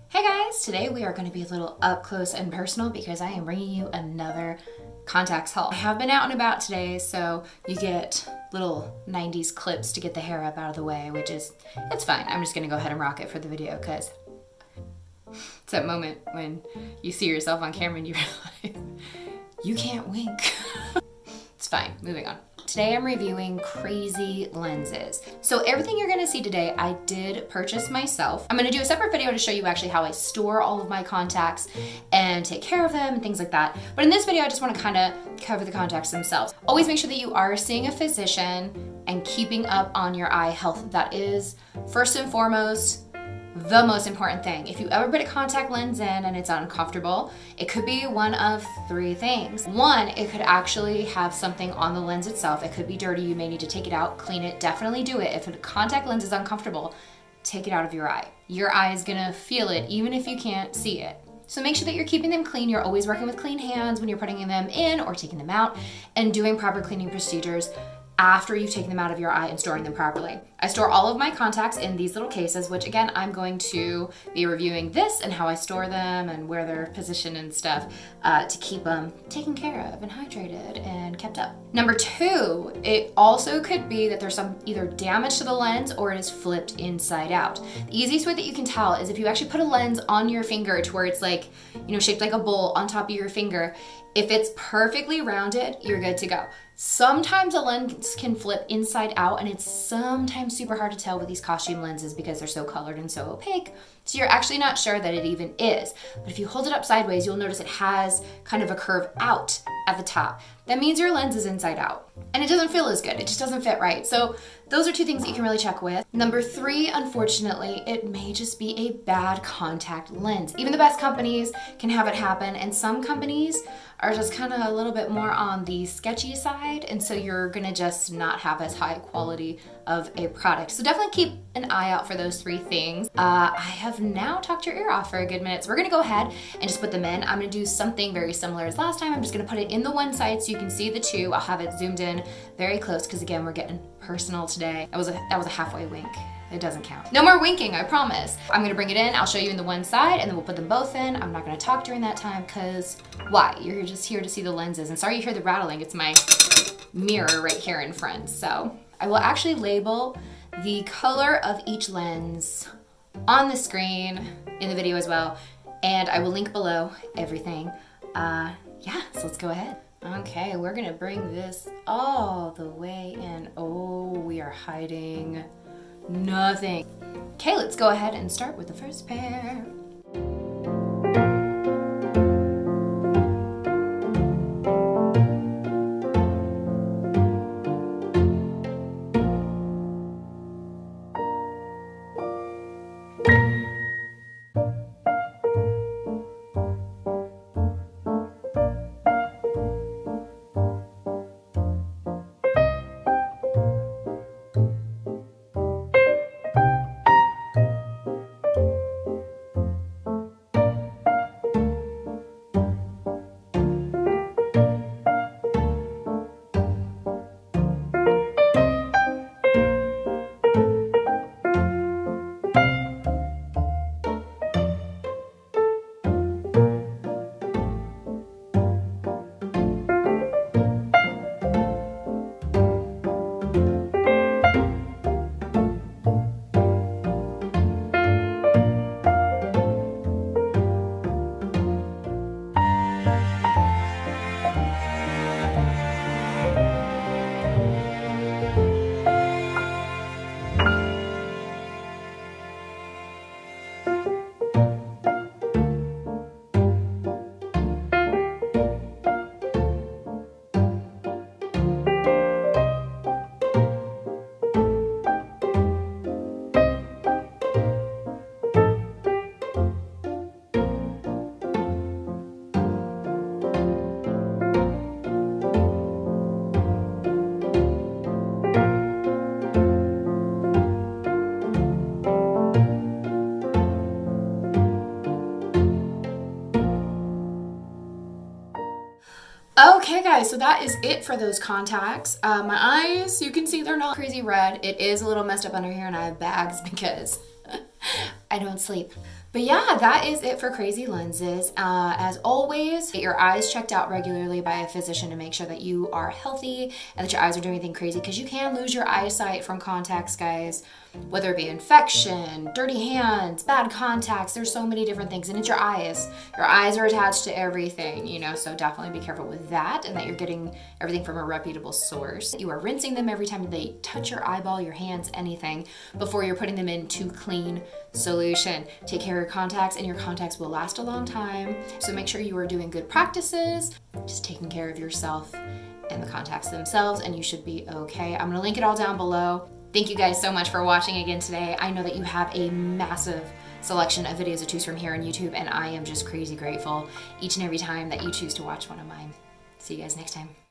Hey guys, today we are going to be a little up close and personal because I am bringing you another contacts haul. I have been out and about today, so you get little 90s clips to get the hair up out of the way, which is, it's fine. I'm just going to go ahead and rock it for the video because it's that moment when you see yourself on camera and you realize you can't wink. It's fine, moving on. Today I'm reviewing crazy lenses. So everything you're gonna see today, I did purchase myself. I'm gonna do a separate video to show you actually how I store all of my contacts and take care of them and things like that. But in this video, I just wanna kinda cover the contacts themselves. Always make sure that you are seeing a physician and keeping up on your eye health. That is first and foremost the most important thing. If you ever put a contact lens in and it's uncomfortable, it could be one of three things. One, it could actually have something on the lens itself. It could be dirty. You may need to take it out, clean it. Definitely do it. If a contact lens is uncomfortable, take it out of your eye. Your eye is gonna feel it even if you can't see it. So make sure that you're keeping them clean. You're always working with clean hands when you're putting them in or taking them out, and doing proper cleaning procedures after you've taken them out of your eye and storing them properly. I store all of my contacts in these little cases, which again, I'm going to be reviewing this and how I store them and where they're positioned and stuff to keep them taken care of and hydrated and kept up. Number two, it also could be that there's some either damage to the lens or it is flipped inside out. The easiest way that you can tell is if you actually put a lens on your finger to where it's like, you know, shaped like a bowl on top of your finger. If it's perfectly rounded, you're good to go. Sometimes a lens can flip inside out, and it's sometimes super hard to tell with these costume lenses because they're so colored and so opaque. So you're actually not sure that it even is. But if you hold it up sideways, you'll notice it has kind of a curve out at the top. That means your lens is inside out. And it doesn't feel as good. It just doesn't fit right. So those are two things that you can really check with. Number three, unfortunately, it may just be a bad contact lens. Even the best companies can have it happen, and some companies are just kind of a little bit more on the sketchy side, and so you're gonna just not have as high quality of a product. So definitely keep an eye out for those three things. I have now talked your ear off for a good minute, so we're gonna go ahead and just put them in. I'm gonna do something very similar as last time. I'm just gonna put it in the one side so you can see the two. I'll have it zoomed in very close because again, we're getting personal today. That was a halfway wink. It doesn't count. No more winking, I promise. I'm gonna bring it in, I'll show you in the one side, and then we'll put them both in. I'm not gonna talk during that time, because why? You're just here to see the lenses. And sorry you hear the rattling, it's my mirror right here in front. So I will actually label the color of each lens on the screen in the video as well, and I will link below everything. Yeah, so let's go ahead. Okay, we're gonna bring this all the way in. Oh, we are hiding nothing. Okay, let's go ahead and start with the first pair. Okay guys, so that is it for those contacts. My eyes, you can see they're not crazy red. It is a little messed up under here and I have bags because I don't sleep. But yeah, that is it for crazy lenses. As always, get your eyes checked out regularly by a physician to make sure that you are healthy and that your eyes are doing anything crazy, because you can lose your eyesight from contacts, guys. Whether it be infection, dirty hands, bad contacts, there's so many different things, and it's your eyes. Your eyes are attached to everything, you know, so definitely be careful with that, and that you're getting everything from a reputable source. You are rinsing them every time they touch your eyeball, your hands, anything, before you're putting them into clean solution. Take care of your contacts, and your contacts will last a long time. So make sure you are doing good practices, just taking care of yourself and the contacts themselves, and you should be okay. I'm gonna link it all down below. Thank you guys so much for watching again today. I know that you have a massive selection of videos to choose from here on YouTube, and I am just crazy grateful each and every time that you choose to watch one of mine. See you guys next time.